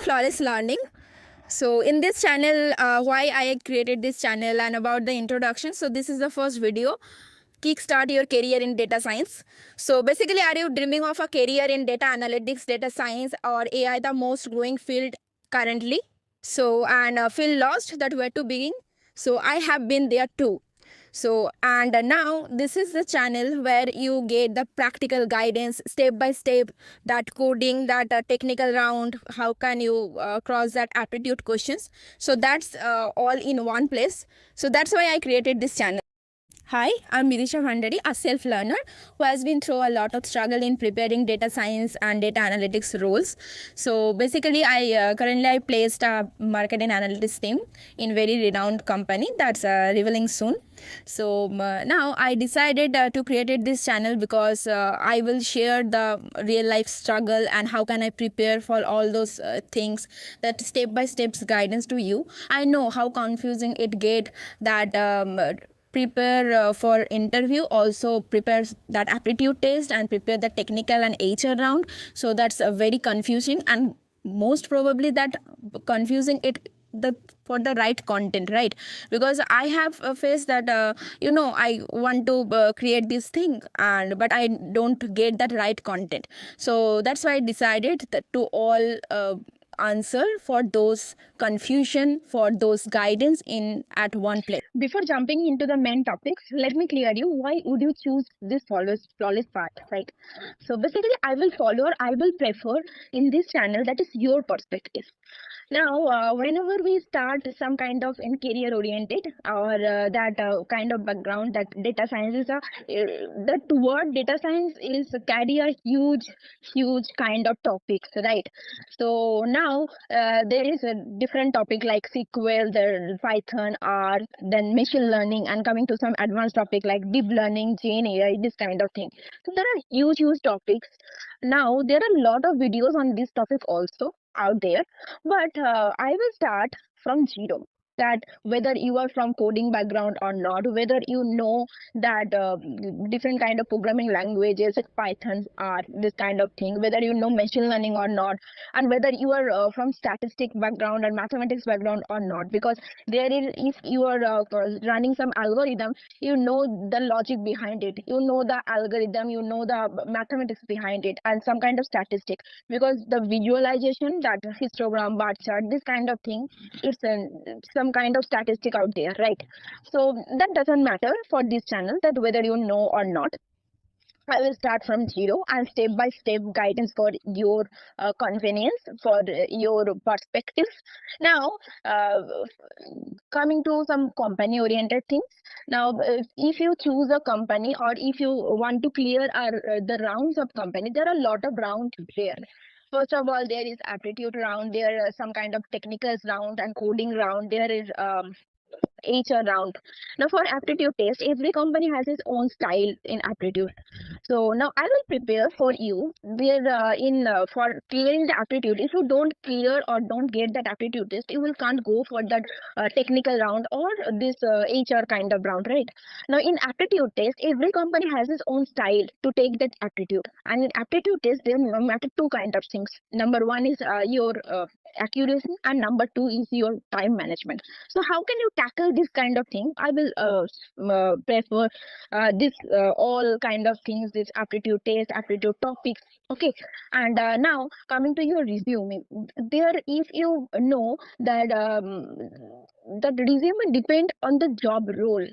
Flawless Learning. So in this channel, why I created this channel and about the introduction. So this is the first video. Kickstart your career in data science. So basically, are you dreaming of a career in data analytics, data science, or AI, the most growing field currently? So and feel lost that where to begin. So I have been there too. So and now this is the channel where you get the practical guidance step by step, that coding, that technical round, how can you cross that aptitude questions. So that's all in one place. So that's why I created this channel. Hi, I'm Mirisha Bhandari, a self-learner who has been through a lot of struggle in preparing data science and data analytics roles. So basically, I currently I placed a market and analytics team in very renowned company that's revealing soon. So now I decided to create this channel because I will share the real life struggle and how can I prepare for all those things, that step by steps guidance to you. I know how confusing it get, that prepare for interview, also prepare that aptitude test and prepare the technical and HR round. So that's very confusing, and most probably that confusing it the for the right content, right? Because I have faced that I want to create this thing, and but I don't get that right content. So that's why I decided that to all answer for those confusion, for those guidance in at one place. Before jumping into the main topics, let me clear you why would you choose this flawless path, right? So basically, I will follow or I will prefer in this channel that is your perspective. Now, whenever we start some kind of in career oriented or that kind of background, that data science is that word data science is carry a huge kind of topics, right? So now there is a different topic like SQL, there Python, R, then machine learning, and coming to some advanced topic like deep learning, Gen AI, this kind of thing. So there are huge topics. Now there are a lot of videos on this topic also out there, but I will start from zero. That whether you are from coding background or not, whether you know that different kind of programming languages like Python are this kind of thing, whether you know machine learning or not, and whether you are from statistic background or mathematics background or not, because there is, if you are running some algorithm, you know the logic behind it, you know the algorithm, you know the mathematics behind it, and some kind of statistic, because the visualization, that histogram, bar chart, this kind of thing, it's some kind of statistic out there, right? So that doesn't matter for this channel, that whether you know or not. I will start from zero and step by step guidance for your convenience, for your perspective. Now, uh, coming to some company oriented things. Now, if you choose a company or if you want to clear the rounds of company, there are a lot of rounds there. First of all, there is aptitude round, there is some kind of technicals round and coding round, there is HR round. Now for aptitude test, every company has its own style in aptitude. So now I will prepare for you where in for clearing the aptitude. If you don't clear or don't get that aptitude test, you will can't go for that technical round or this HR kind of round, right? Now in aptitude test, every company has its own style to take that aptitude. And in aptitude test, there matter two kind of things. Number one is your accuracy, and number two is your time management. So how can you tackle this kind of thing? I will prefer this all kind of things, this aptitude test, aptitude topics. Okay, and now coming to your resume, there if you know that that resume depend on the job role.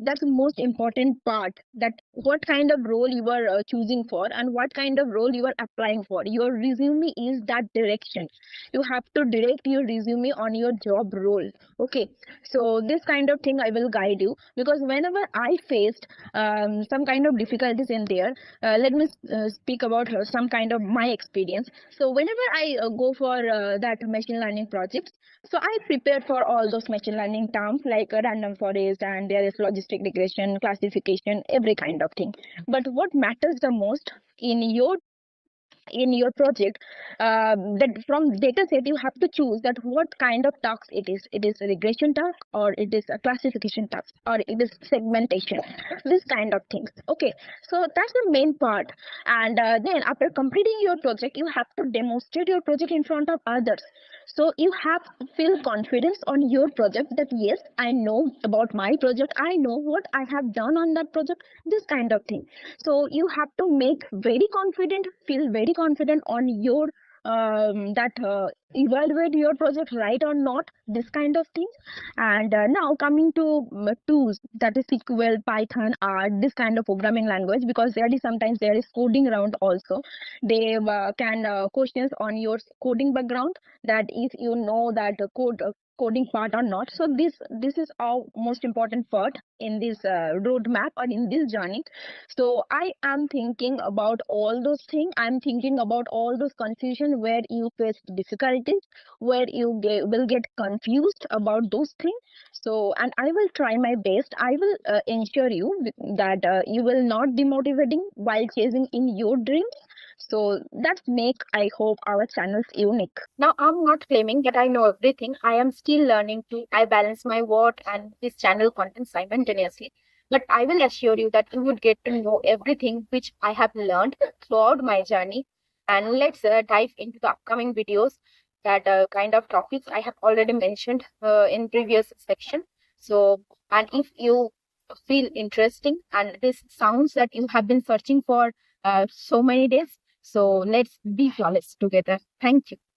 That's the most important part, that what kind of role you are choosing for and what kind of role you are applying for. Your resume is that direction. You have to direct your resume on your job role. Okay, so this kind of thing I will guide you, because whenever I faced some kind of difficulties in there, let me speak about some kind of my experience. So whenever I go for that machine learning projects, so I prepared for all those machine learning terms like random forest, and there is logistic regression, classification, every kind of thing. But what matters the most in your in your project, that from data set you have to choose that what kind of task it is a regression task, or it is a classification task, or it is segmentation, this kind of things. Okay, so that's the main part. And then after completing your project, you have to demonstrate your project in front of others. So you have to feel confidence on your project, that yes, I know about my project, I know what I have done on that project, this kind of thing. So you have to make very confident, feel very confident on your that evaluate your project right or not, this kind of thing. And now coming to tools, that is SQL, Python, R, this kind of programming language, because there is sometimes there is coding around also. They can questions on your coding background, that if you know that coding part or not. So this is our most important part in this roadmap or in this journey. So I am thinking about all those things. I'm thinking about all those confusion where you face difficulties, where you will get confused about those things. So, and I will try my best. I will ensure you that you will not demotivating while chasing in your dreams. So that's make, I hope, our channels unique. Now, I'm not claiming that I know everything. I am still learning to. I balance my work and this channel content simultaneously. But I will assure you that you would get to know everything which I have learned throughout my journey. And let's dive into the upcoming videos, that kind of topics I have already mentioned in previous section. So, and if you feel interesting and this sounds that you have been searching for so many days, so let's be flawless together. Thank you.